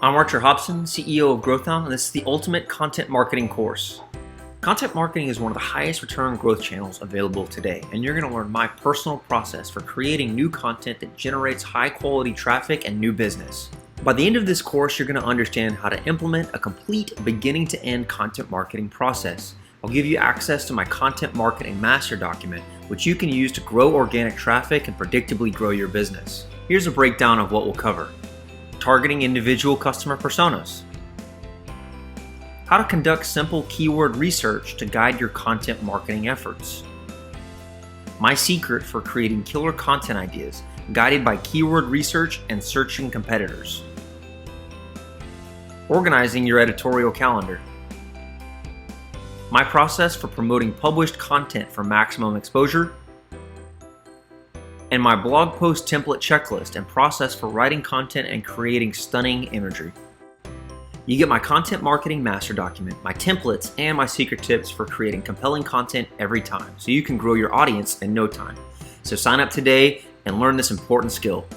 I'm Archer Hobson, CEO of GrowthHound, and this is the Ultimate Content Marketing course. Content marketing is one of the highest return growth channels available today, and you're going to learn my personal process for creating new content that generates high quality traffic and new business. By the end of this course, you're going to understand how to implement a complete beginning to end content marketing process. I'll give you access to my content marketing master document, which you can use to grow organic traffic and predictably grow your business. Here's a breakdown of what we'll cover. Targeting individual customer personas. How to conduct simple keyword research to guide your content marketing efforts. My secret for creating killer content ideas, guided by keyword research and searching competitors. Organizing your editorial calendar. My process for promoting published content for maximum exposure. And my blog post template checklist and process for writing content and creating stunning imagery. You get my content marketing master document, my templates, and my secret tips for creating compelling content every time, so you can grow your audience in no time. So sign up today and learn this important skill.